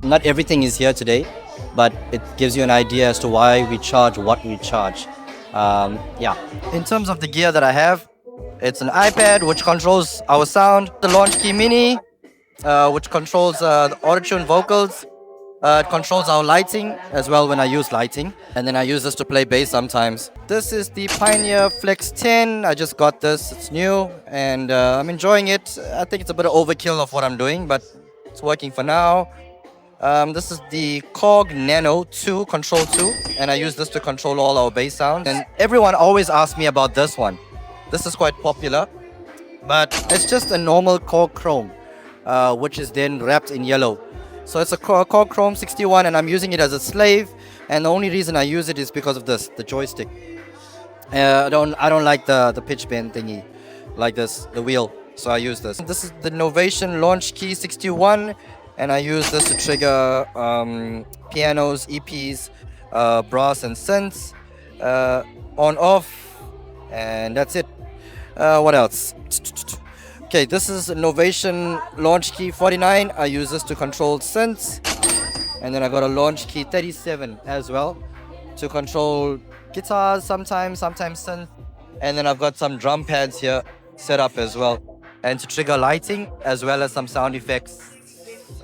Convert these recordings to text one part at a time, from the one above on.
Not everything is here today, but it gives you an idea as to why we charge what we charge. Yeah. In terms of the gear that I have, it's an iPad which controls our sound, the Launch Key Mini, which controls the auto-tune vocals. It controls our lighting as well when I use lighting. And then I use this to play bass sometimes. This is the Pioneer Flex 10. I just got this. It's new and I'm enjoying it. I think it's a bit of overkill of what I'm doing, but it's working for now. This is the Korg Nano 2 Control 2, and I use this to control all our bass sounds. And everyone always asks me about this one. This is quite popular, but it's just a normal Korg Chrome, which is then wrapped in yellow. So it's a Korg Chrome 61, and I'm using it as a slave. And the only reason I use it is because of this, the joystick. I don't like the pitch bend thingy, like this, the wheel. So I use this. This is the Novation Launch Key 61. And I use this to trigger pianos, EPs, brass and synths, on, off, and that's it. What else? Okay, this is Novation Launch Key 49. I use this to control synths. And then I got a Launch Key 37 as well to control guitars sometimes synth. And then I've got some drum pads here set up as well. And to trigger lighting as well as some sound effects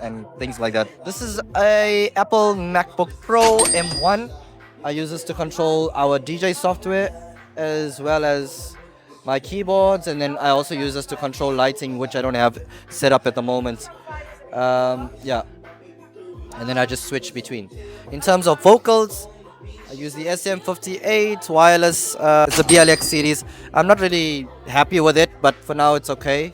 and things like that. This is a Apple MacBook Pro M1. I use this to control our DJ software as well as my keyboards, and then I also use this to control lighting, which I don't have set up at the moment. Yeah, and then I just switch between. In terms of vocals, I use the SM58 wireless. It's a BLX series. I'm not really happy with it, but for now it's okay.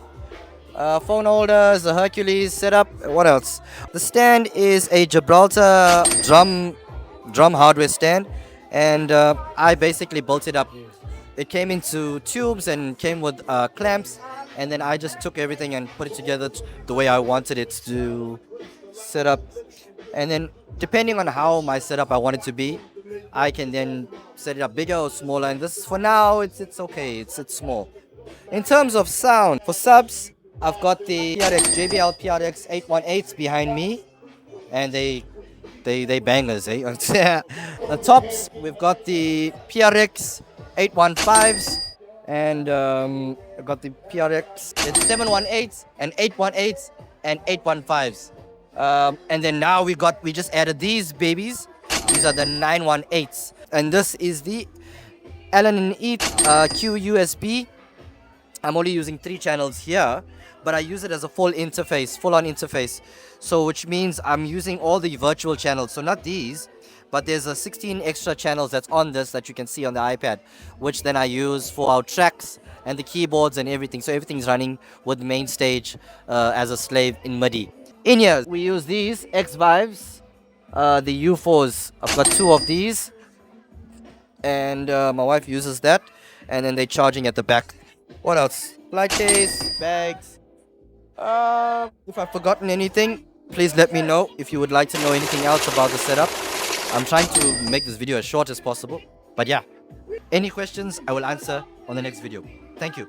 Phone holders, the Hercules setup. What else? The stand is a Gibraltar drum hardware stand, and I basically built it up. It came into tubes and came with clamps, and then I just took everything and put it together the way I wanted it to set up. And then depending on how my setup I want it to be, I can then set it up bigger or smaller. And this, for now, it's okay. It's small. In terms of sound, for subs, I've got the JBL PRX 818s behind me, and they bangers, eh? The tops, we've got the PRX 815s, and I've got the PRX, it's 718s and 818s and 815s. And then now we just added these babies. These are the 918s, and this is the Allen & Eath Q USB. I'm only using 3 channels here, but I use it as a full-on interface. So which means I'm using all the virtual channels. So not these, but there's a 16 extra channels that's on this that you can see on the iPad, which then I use for our tracks and the keyboards and everything. So everything's running with main stage as a slave in MIDI. In here, we use these X-Vives, the U4s. I've got 2 of these, and my wife uses that, and then they're charging at the back. What else? Light case, bags. If I've forgotten anything, please let me know if you would like to know anything else about the setup. I'm trying to make this video as short as possible. But yeah, any questions I will answer on the next video. Thank you.